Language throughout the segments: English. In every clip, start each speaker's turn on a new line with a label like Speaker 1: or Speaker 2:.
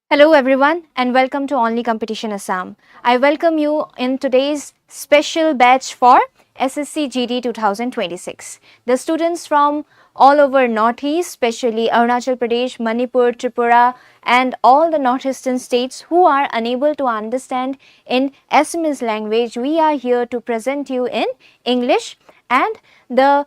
Speaker 1: Hello everyone and welcome to Only Competition Assam. I welcome you in today's special batch for SSC GD 2026. The students from all over Northeast, especially Arunachal Pradesh, Manipur, Tripura and all the northeastern states who are unable to understand in Assamese language, we are here to present you in English and the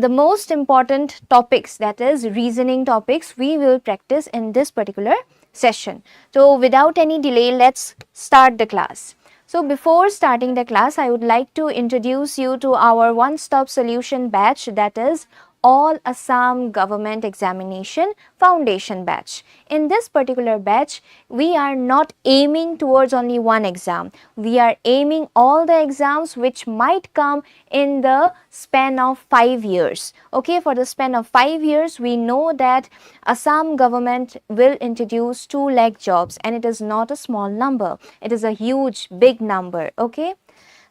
Speaker 1: most important topics, that is reasoning topics, we will practice in this particular session. So without any delay, let's start the class. So before starting the class, I would like to introduce you to our one-stop solution batch, that is All Assam Government Examination Foundation batch. In this particular batch, we are not aiming towards only one exam. We are aiming all the exams which might come in the span of 5 years. Okay, for the span of 5 years, we know that Assam government will introduce 2 lakh jobs, and it is not a small number. It is a huge, big number. Okay.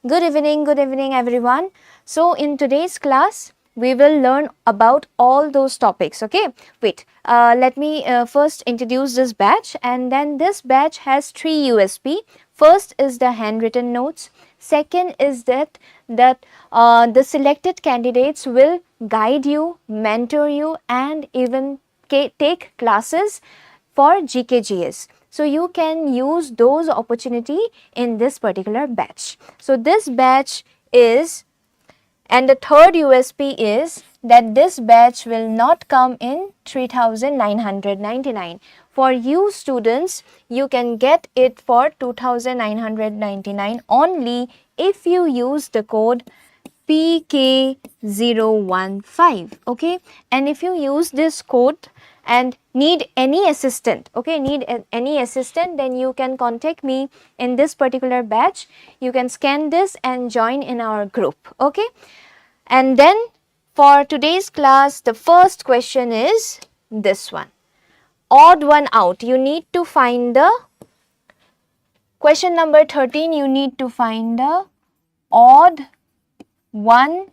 Speaker 1: Good evening everyone. So in today's class, we will learn about all those topics. Okay, wait, let me first introduce this batch, and then this batch has 3 USP. First is the handwritten notes. Second is that the selected candidates will guide you, mentor you, and even take classes for GKGS. So you can use those opportunity in this particular batch. So this batch is, and the third USP is that this batch will not come in 3,999. For you students, you can get it for 2,999 only if you use the code PK015. Okay, and if you use this code and need any assistant, any assistant, then you can contact me in this particular batch. You can scan this and join in our group. Okay, and then for today's class, the first question is this one. Odd one out. You need to find the question number 13. You need to find the odd one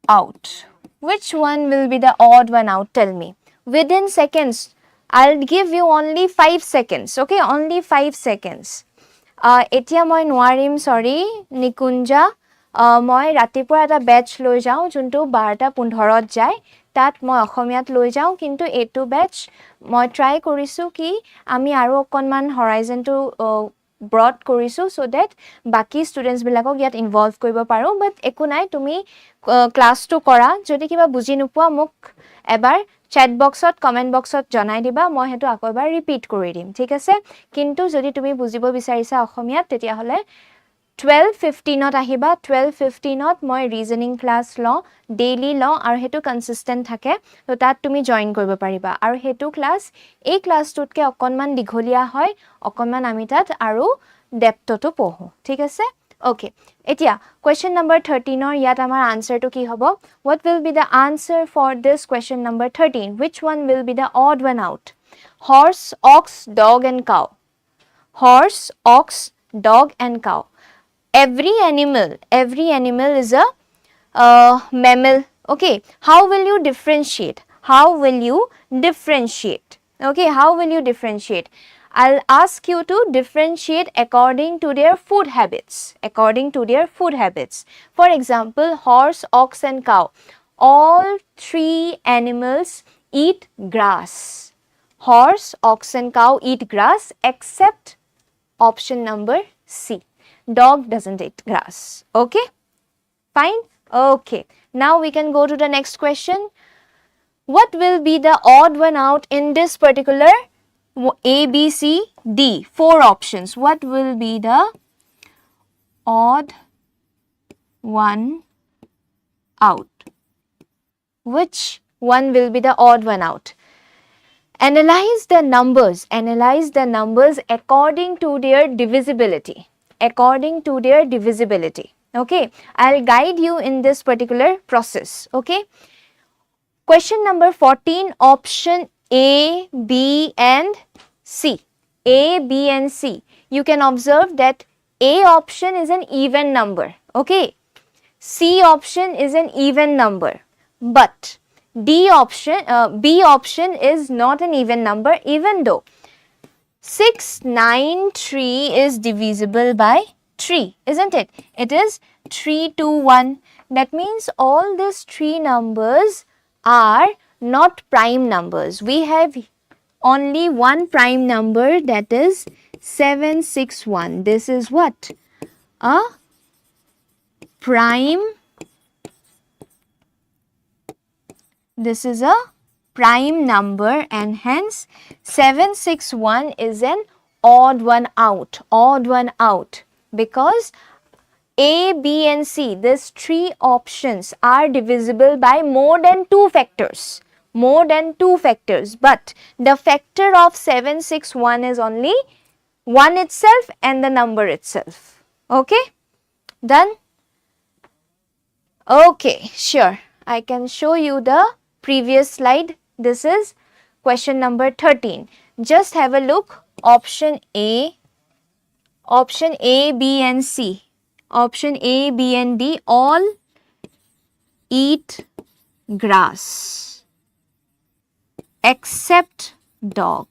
Speaker 1: out. Which one will be the odd one out? Tell me. Within seconds, I'll give you only 5 seconds. Okay, only 5 seconds. Etia moi নোৱাৰিম, sorry, Nikunja. মই ৰাতিপুৱা এটা বেচ লৈ যাওঁ যোনটো 12:15 যায়, তাত মই অসমীয়াত লৈ যাওঁ, কিন্তু এইটো বেচ মই ট্ৰাই কৰিছো কি আমি আৰু অকনমান হৰাইজনটো ব্ৰড কৰিছো সো দ্যাট বাকি ষ্টুডেন্টস বিলাকক ইয়াত ইনভলভ কৰিব পাৰো। বাট একো নাই, তুমি ক্লাছটো কৰা, যদি কিবা বুজি নোপোৱা মোক এবাৰ chat boxত comment boxত জনাই দিবা, মই হেতু আকৌ এবাৰ ৰিপিট কৰি দিম, ঠিক আছে। কিন্তু যদি তুমি বুজিব বিচাৰিছা অসমীয়াত, তেতিয়া হলে 12:15 আহিবা। 12:15 মই ৰিজনিং ক্লাছ লওঁ, ডেইলি লওঁ, আৰু হেতু কনসিস্টেন্ট থাকে, তো তাত তুমি জয়েন কৰিব পাৰিবা। আৰু হেতু ক্লাছ এই ক্লাছটোতকে অকনমান দীঘলীয়া হয়, অকনমান আমি তাত আৰু ডেপথতো পঢ়ো, ঠিক আছে। Okay, এতিয়া question number 13 or ইয়াত আমাৰ answer to কি হ'ব? What will be the answer for this question number 13? Which one will be the odd one out? Horse, ox, dog and cow. Horse, ox, dog and cow. Every animal is a mammal. Okay, how will you differentiate? Okay, how will you differentiate? I'll ask you to differentiate according to their food habits. For example, horse, ox and cow. All 3 animals eat grass. Horse, ox and cow eat grass except option number C. Dog doesn't eat grass. Okay, fine. Okay, now we can go to the next question. What will be the odd one out in this particular A, B, C, D? 4 options. What will be the odd one out? Which one will be the odd one out? Analyze the numbers according to their divisibility. Okay, I'll guide you in this particular process. Okay, question number 14, option A, B and C. A, B and C. You can observe that A option is an even number. Okay, C option is an even number, but B option is not an even number, even though 693 is divisible by 3, isn't it? It is 3 to 1. That means all these 3 numbers are not prime numbers. We have only one prime number, that is 761. This is what? A prime. This is a prime number, and hence 761 is an odd one out. Odd one out, because A, B and C, these 3 options are divisible by more than 2 factors. More than 2 factors, but the factor of 761 is only 1 itself and the number itself. Okay? Done? Okay, sure. I can show you the previous slide. This is question number 13. Just have a look. Option A, B and C. Option A, B and D all eat grass except dog.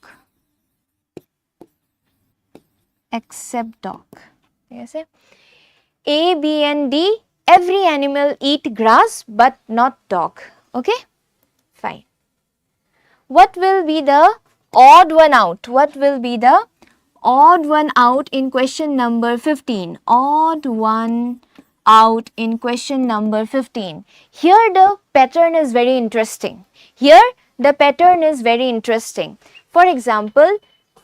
Speaker 1: Except dog. Yes, A, B and D, every animal eat grass but not dog. Okay? Fine. What will be the odd one out? What will be the odd one out in question number 15? Odd one out in question number 15. Here the pattern is very interesting. Here the pattern is very interesting. For example,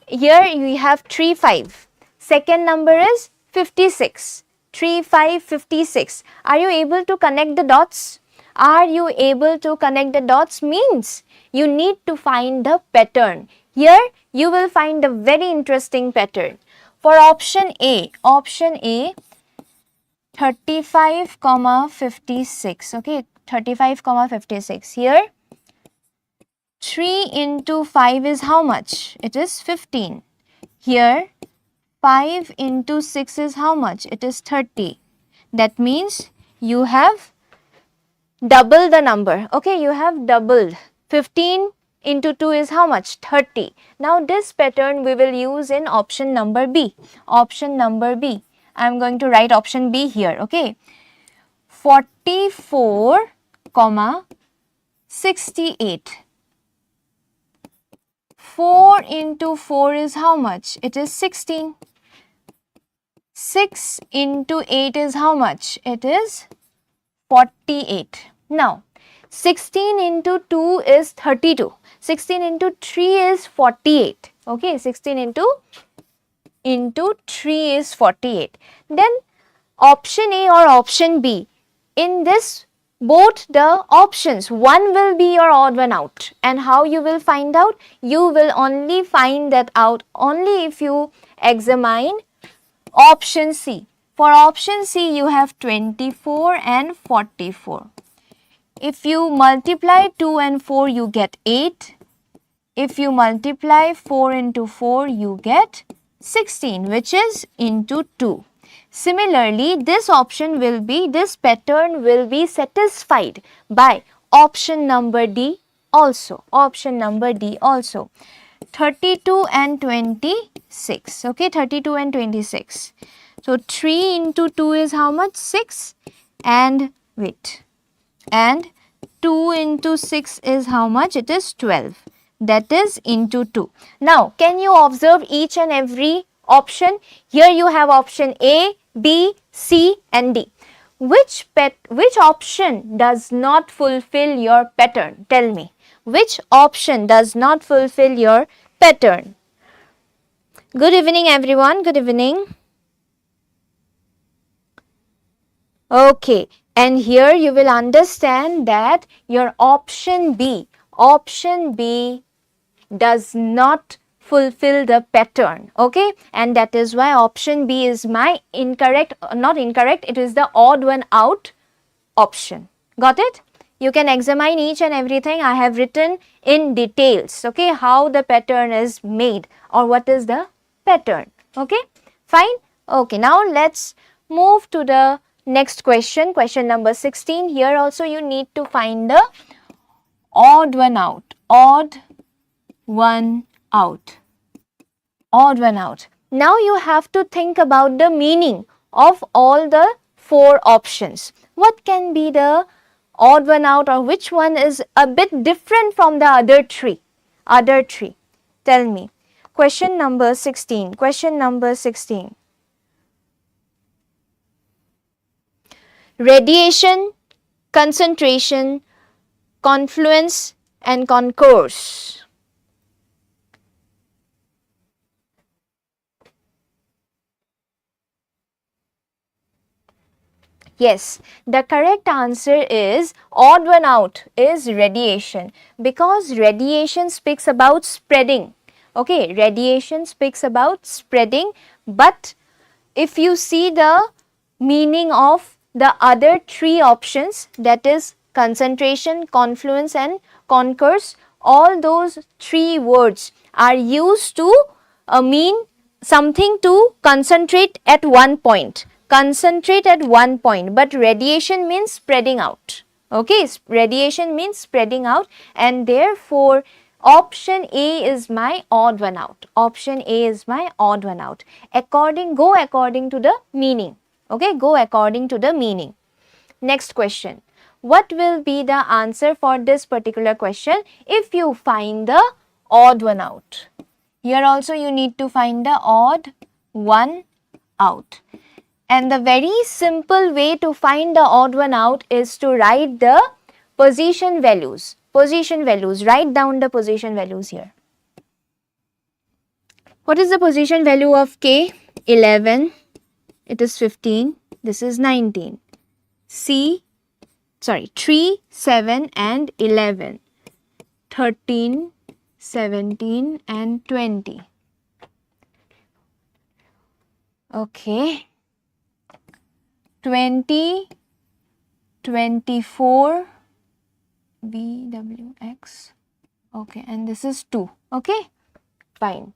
Speaker 1: here you have 3, 5. Second number is 56. 3, 5, 56. Are you able to connect the dots? Are you able to connect the dots? Means you need to find the pattern. Here you will find a very interesting pattern. For option A, 35, 56. Okay, 35, 56. Here 3 into 5 is how much? It is 15. Here 5 into 6 is how much? It is 30. That means you have double the number. Okay, you have doubled. 15 into 2 is how much? 30. Now this pattern we will use in option number B. Option number B. I am going to write option B here. Okay. 44, 68. 4 into 4 is how much? It is 16. 6 into 8 is how much? It is 48. Now, 16 into 2 is 32. 16 into 3 is 48. Okay, 16 into 3 is 48. Then option A or option B. In this, both the options, one will be your odd one out. And how you will find out? You will only find that out only if you examine option C. For option C, you have 24 and 44. If you multiply 2 and 4, you get 8. If you multiply 4 into 4, you get 16, which is into 2. Similarly, this pattern will be satisfied by option number D also. Option number D also. 32 and 26. Okay, 32 and 26. So 3 into 2 is how much? 6. And wait. And 2 into 6 is how much? It is 12. That is into 2. Now, can you observe each and every option? Here you have option A, B, C and D. Which option does not fulfill your pattern? Tell me. Which option does not fulfill your pattern? Good evening everyone. Good evening. Okay. And here you will understand that your option B does not fulfill the pattern. Okay. And that is why option B is my not incorrect, it is the odd one out option. Got it? You can examine each and everything I have written in details. Okay. How the pattern is made or what is the pattern. Okay. Fine. Okay. Now let's move to the next question. Question number 16. Here also you need to find the odd one out. Odd one out. odd one out. Now you have to think about the meaning of all the 4 options. What can be the odd one out, or which one is a bit different from the other 3? Other 3. Tell me. Question number 16. Question number 16. Radiation, concentration, confluence and concourse. Yes, the correct answer is odd one out is radiation, because radiation speaks about spreading. Okay, radiation speaks about spreading, but if you see the meaning of the other 3 options, that is concentration, confluence and concourse, all those 3 words are used to mean something to concentrate at one point. Concentrate at one point, but radiation means spreading out. Okay, radiation means spreading out, and therefore option A is my odd one out. Option A is my odd one out. Go according to the meaning. Okay, go according to the meaning. Next question. What will be the answer for this particular question if you find the odd one out? Here also you need to find the odd one out. And the very simple way to find the odd one out is to write the position values. Position values. Write down the position values here. What is the position value of K? 11. It is 15. This is 19. 3, 7 and 11. 13, 17 and 20. Okay. 20, 24, BWX. Okay, and this is 2. Okay, fine.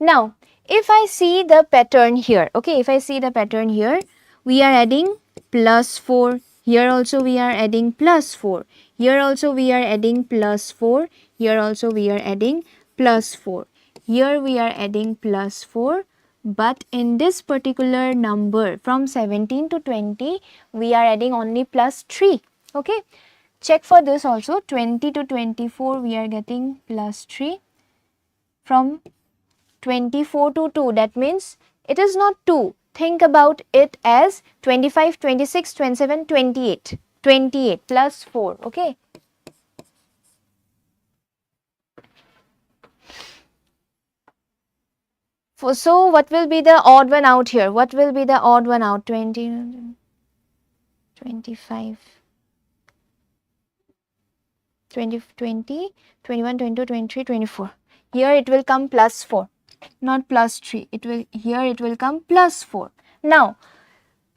Speaker 1: Now, if I see the pattern here, okay, if I see the pattern here, we are adding plus 4. Here also we are adding plus 4. Here also we are adding plus 4. Here also we are adding plus 4. Here we are adding plus 4. But in this particular number from 17 to 20, we are adding only plus 3. Okay. Check for this also. 20 to 24, we are getting plus 3. From 24 to 2, that means it is not 2. Think about it as 25, 26, 27, 28. 28 plus 4. Okay. So, what will be the odd one out here? What will be the odd one out? 20, 25, 20, 21, 22, 23, 24. Here it will come plus 4, not plus 3. Here it will come plus 4. Now,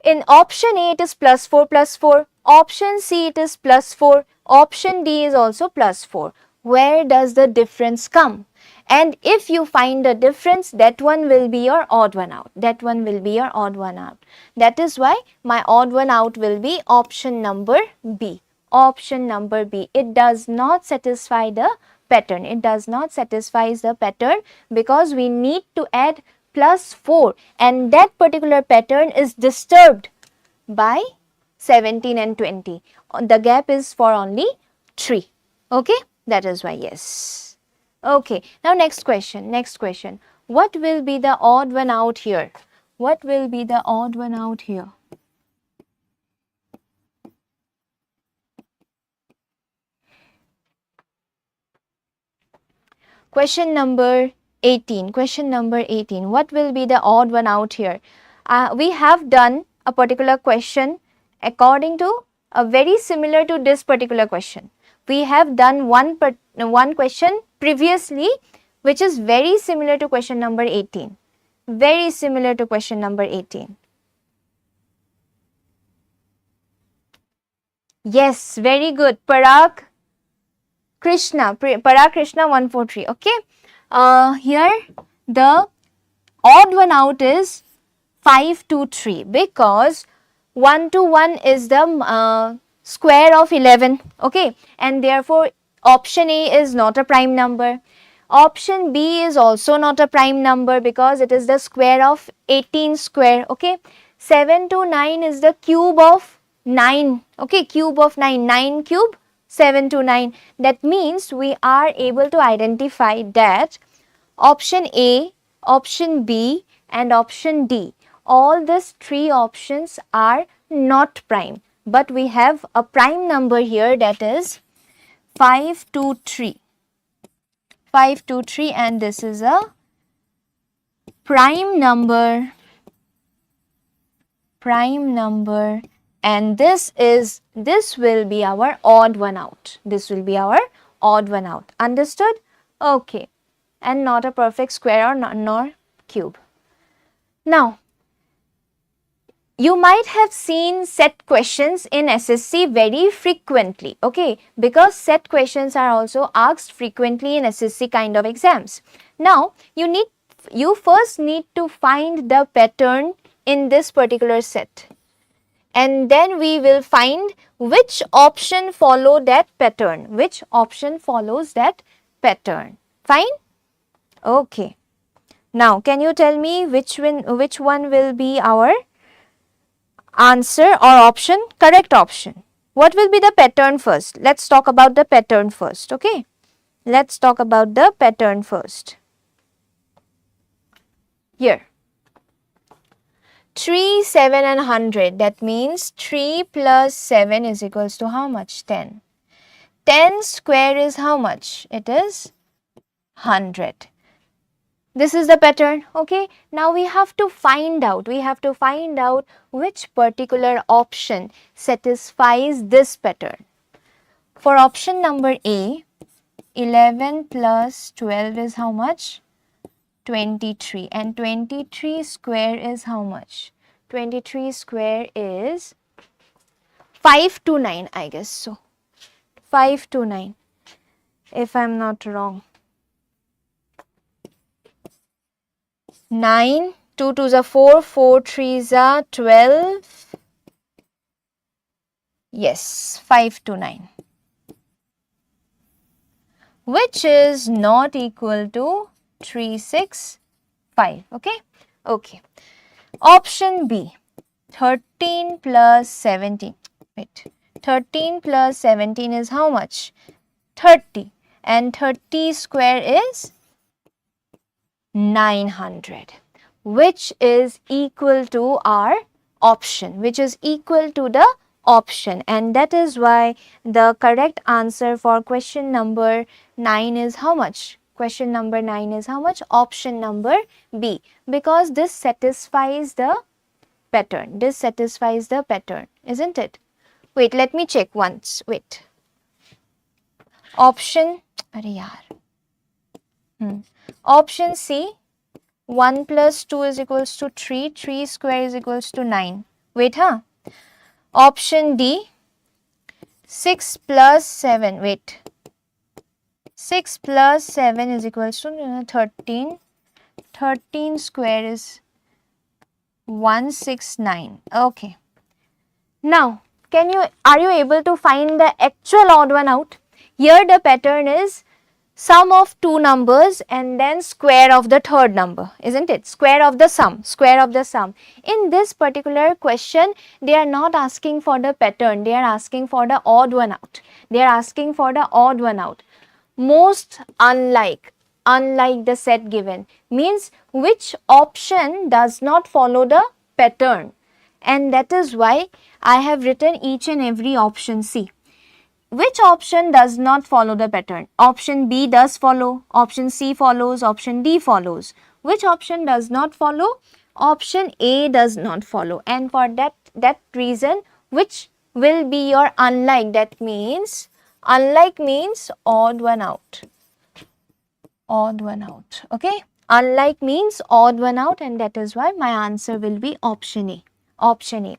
Speaker 1: in option A it is plus 4 plus 4. Option C it is plus 4. Option D is also plus 4. Where does the difference come? And if you find the difference, that one will be your odd one out. That one will be your odd one out. That is why my odd one out will be option number B. Option number B. It does not satisfy the pattern. It does not satisfy the pattern because we need to add plus 4, and that particular pattern is disturbed by 17 and 20. The gap is for only 3. Okay, that is why yes. Okay, now next question. Next question. What will be the odd one out here? What will be the odd one out here? Question number 18. Question number 18. What will be the odd one out here? We have done a particular question according to a very similar to this particular question. We have done one question previously which is very similar to question number 18. Very similar to question number 18. Yes, very good. Parag Krishna 143. Okay. Here the odd one out is 5 to 3 because 1 to 1 is the square of 11. Okay. And therefore option A is not a prime number. Option B is also not a prime number because it is the square of 18 square. Okay, 7 to 9 is the cube of 9. Okay, cube of 9, 9 cube, 7 to 9. That means we are able to identify that option A, option B and option D, all these three options are not prime, but we have a prime number here, that is 523. 523, and this is a prime number, and this will be our odd one out. This will be our odd one out. Understood? Okay. And not a perfect square or nor cube. Now, you might have seen set questions in SSC very frequently, okay, because set questions are also asked frequently in SSC kind of exams. Now, you first need to find the pattern in this particular set, and then we will find which option follow that pattern, which option follows that pattern. Fine? Okay. Now, can you tell me which one will be our answer or option? Correct option. What will be the pattern first? Let's talk about the pattern first. Okay. Let's talk about the pattern first. Here. 3, 7 and 100. That means 3 plus 7 is equals to how much? 10. 10 square is how much? It is 100. This is the pattern. Okay. Now we have to find out. Which particular option satisfies this pattern. For option number A, 11 plus 12 is how much? 23. And 23 square is how much? 23 square is 529, I guess so. 529, if I am not wrong. 9, 2 2s are 4, 4 3s are 12. Yes, 529. Which is not equal to 365. Okay? Okay. Option B, 13 plus 17. Wait. 13 plus 17 is how much? 30. And 30 square is 900, which is equal to our option, which is equal to the option, and that is why the correct answer for question number 9 is how much? Question number 9 is how much? Option number B, because this satisfies the pattern. This satisfies the pattern, isn't it? Wait, let me check once. Wait. Option, option C, 1 plus 2 is equals to 3, 3 square is equals to 9. Wait, huh? Option D, 6 plus 7, wait. 6 plus 7 is equals to 13. 13 square is 169. Okay. Now, are you able to find the actual odd one out? Here the pattern is sum of two numbers and then square of the third number, isn't it? Square of the sum, square of the sum. In this particular question, they are not asking for the pattern, they are asking for the odd one out. They are asking for the odd one out. Most unlike the set given means which option does not follow the pattern, and that is why I have written each and every option. See, which option does not follow the pattern? Option B does follow, option C follows, option D follows. Which option does not follow? Option A does not follow, and for that reason, which will be your unlike? That means unlike means odd one out. Odd one out. Okay, unlike means odd one out, and that is why my answer will be option A. Option A.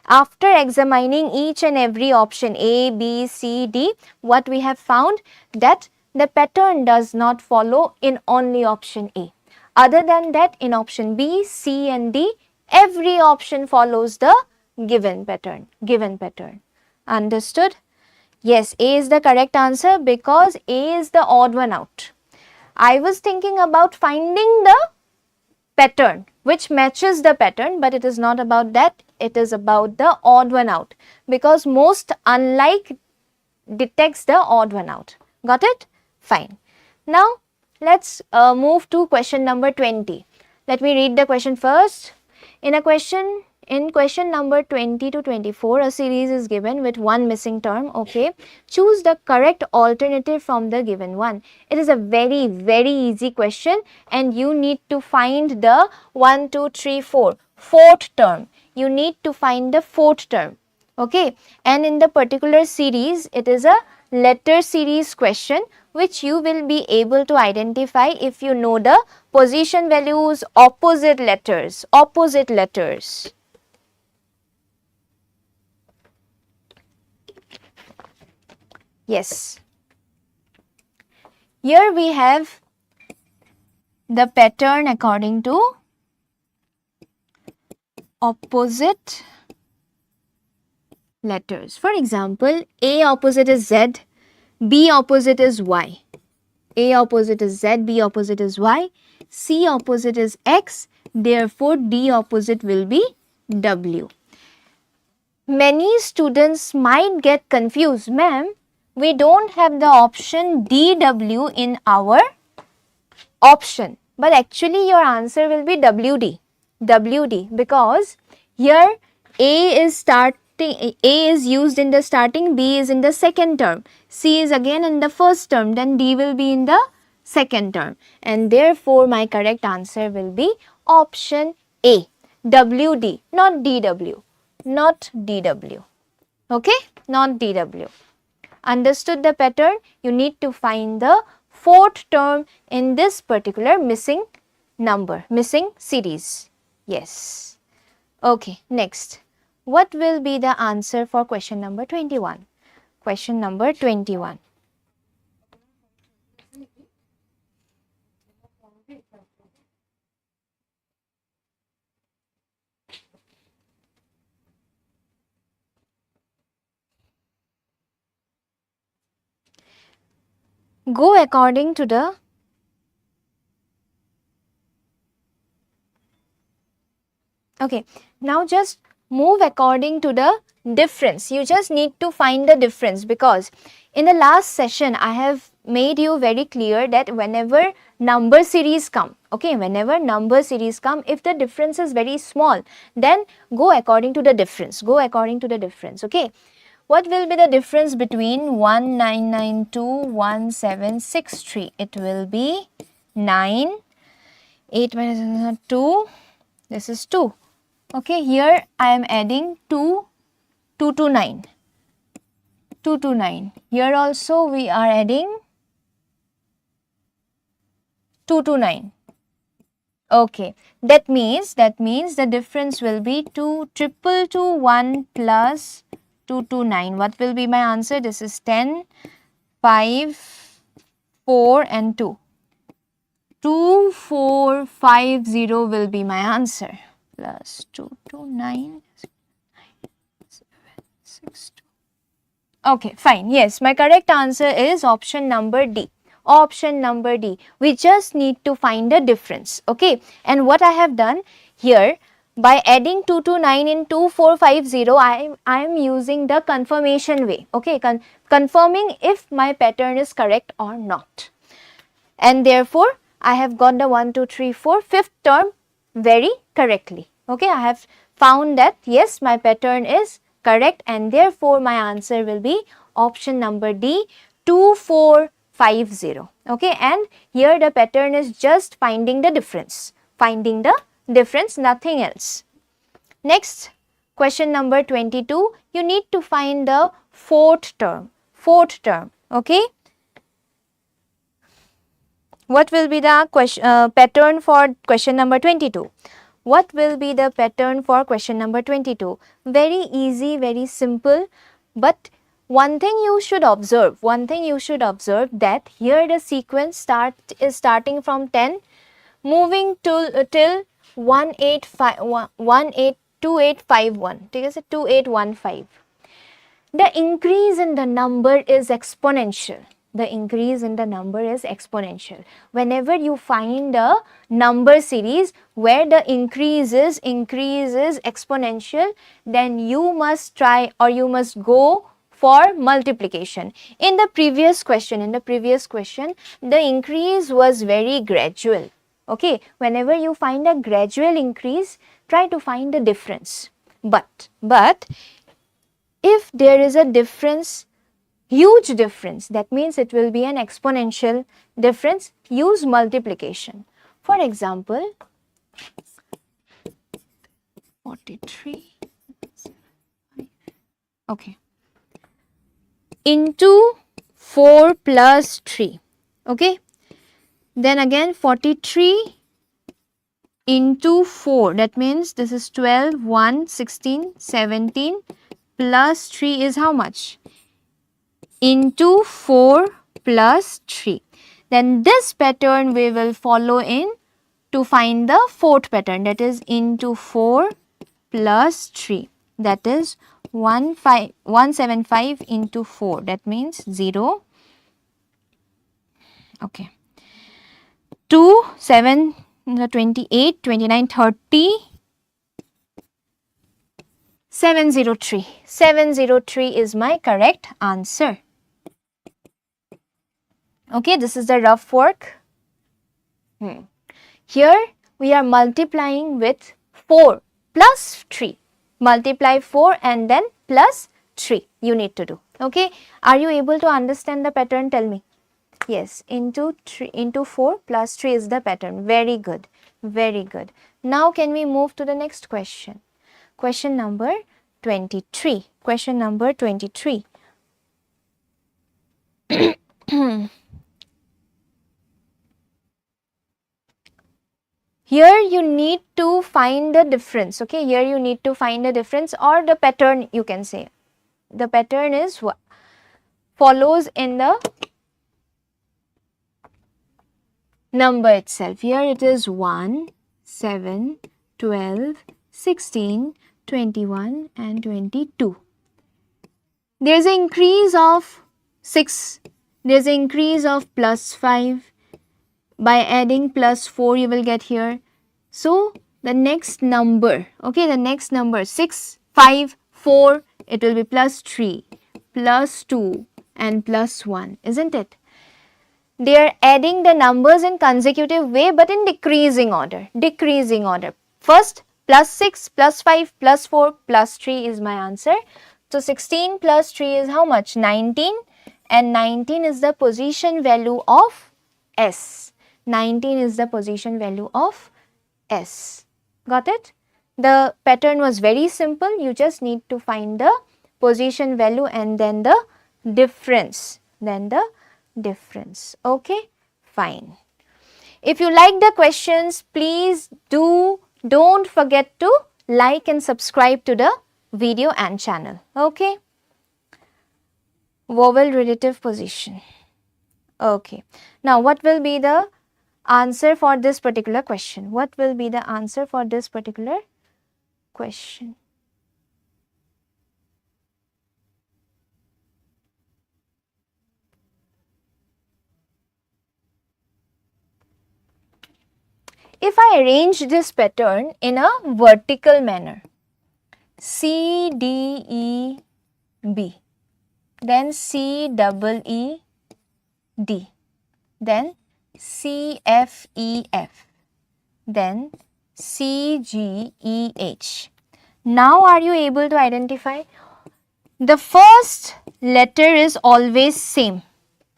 Speaker 1: After examining each and every option A, B, C, D, what we have found that the pattern does not follow in only option A. Other than that, in option B, C and D, every option follows the given pattern. Understood? Yes, A is the correct answer because A is the odd one out. I was thinking about finding the pattern which matches the pattern, but it is not about that. It is about the odd one out, because most unlike detects the odd one out. Got it? Fine. Now let's move to question number 20. Let me read the question first. In question number 20 to 24, a series is given with one missing term. Okay, choose the correct alternative from the given one. It is a very easy question, and you need to find the 1, 2, 3, 4 fourth term. You need to find the fourth term. Okay, and in the particular series, it is a letter series question which you will be able to identify if you know the position values, opposite letters. Yes. Here we have the pattern according to opposite letters. For example, A opposite is Z, B opposite is Y. A opposite is Z, B opposite is Y, C opposite is X, therefore D opposite will be W. Many students might get confused, ma'am, we don't have the option DW in our option, but actually your answer will be WD, because here A is used in the starting, B is in the second term, C is again in the first term, then D will be in the second term, and therefore my correct answer will be option A, WD, not DW, okay, not DW. Understood the pattern? You need to find the fourth term in this particular missing series. Yes. Okay, next. What will be the answer for question number 21? Question number 21. Go according to the now just move according to the difference. You just need to find the difference, because in the last session I have made you very clear that whenever number series come, if the difference is very small, then go according to the difference, okay. What will be the difference between 1992 1763? It will be 9, 8 minus 2, this is 2. Okay, here I am adding 2 to 9. Here also we are adding 2 to 9. Okay, that means the difference will be 2,221 plus 2 to 9. What will be my answer? This is 10, 5, 4 and 2. 2450 will be my answer. Plus 2 to 9, 6, 2. Okay, fine. Yes, my correct answer is option number D. We just need to find the difference. Okay, and what I have done here, by adding 2 to 9 in 2450, I am using the confirmation way. Okay, confirming if my pattern is correct or not. And therefore, I have got the 1, 2, 3, 4, fifth term very correctly. Okay, I have found that yes, my pattern is correct, and therefore my answer will be option number D, 2450. Okay, and here the pattern is just finding the difference, nothing else. Next, question number 22, you need to find the fourth term. Okay, what will be the pattern for question number 22? What will be the pattern for question number 22? Very easy, very simple, but one thing you should observe that here the sequence is starting from 10, moving till 2851. Take it 2815. The increase in the number is exponential. The increase in the number is exponential. Whenever you find a number series where the increase is exponential, then you must try or you must go for multiplication. In the previous question, the increase was very gradual. Okay, whenever you find a gradual increase, try to find the difference. But if there is a difference, huge difference, that means it will be an exponential difference, use multiplication. For example, 43, okay, into 4 plus 3, okay, then again 43 into 4, that means this is 12, 1, 16, 17 plus 3 is how much? Into 4 plus 3. Then this pattern we will follow in to find the fourth pattern, that is into 4 plus 3, that is 175 into 4, that means 0. Okay. 2, 7, 28, 29, 30, 703. 703 is my correct answer. Okay, this is the rough work. Here we are multiplying with 4 plus 3. Multiply 4 and then plus 3 you need to do. Okay, are you able to understand the pattern? Tell me. Yes, into 4 plus 3 is the pattern. Very good. Very good. Now can we move to the next question? Question number 23. Question number 23. Here you need to find the difference. Okay, here you need to find the difference or the pattern, you can say. The pattern is what follows in the number itself. Here it is 1, 7, 12, 16, 21 and 22. There is an increase of 6. There is an increase of plus 5. By adding plus 4 you will get here. So the next number, okay, the next number 6, 5, 4, it will be plus 3, plus 2 and plus 1, isn't it? They are adding the numbers in consecutive way but in decreasing order. Decreasing order. First plus 6, plus 5, plus 4, plus 3 is my answer. So 16 plus 3 is how much? 19, and 19 is the position value of S. 19 is the position value of S. Got it? The pattern was very simple. You just need to find the position value and then the difference. Okay, fine. If you like the questions, please don't forget to like and subscribe to the video and channel. Okay. Vowel relative position. Okay. Now what will be the answer for this particular question? What will be the answer for this particular question? If I arrange this pattern in a vertical manner, C, D, E, B, then C, double E, D, then C, F, E, F, then C, G, E, H. Now are you able to identify? The first letter is always same.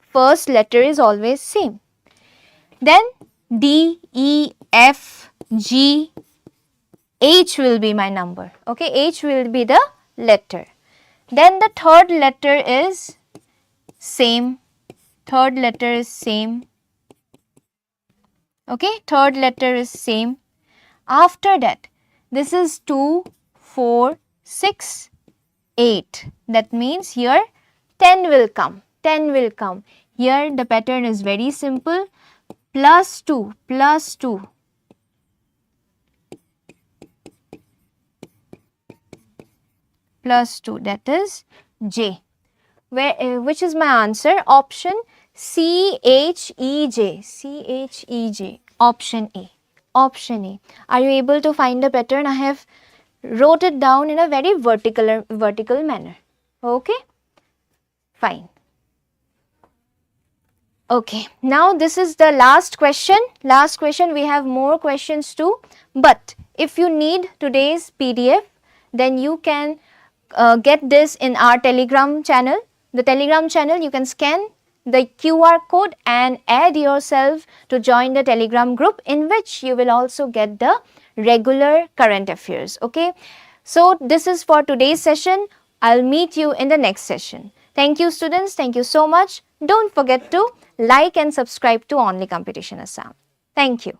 Speaker 1: First letter is always same. Then D, E, F, G, H will be my number. Okay, H will be the letter. Then the third letter is same. Third letter is same. Okay, third letter is same. After that, this is 2, 4, 6, 8. That means here 10 will come. 10 will come. Here the pattern is very simple. Plus 2, plus 2. Plus 2, that is J. Which is my answer? Option CHEJ, CHEJ, option A, option A. Are you able to find the pattern? I have wrote it down in a very vertical manner. Okay, fine. Okay, now this is the last question. Last question, we have more questions too. But if you need today's PDF, then you can get this in our Telegram channel. The Telegram channel, you can scan the QR code and add yourself to join the Telegram group, in which you will also get the regular current affairs. Okay, so this is for today's session. I'll meet you in the next session. Thank you, students. Thank you so much. Don't forget to like and subscribe to Only Competition Assam. Thank you.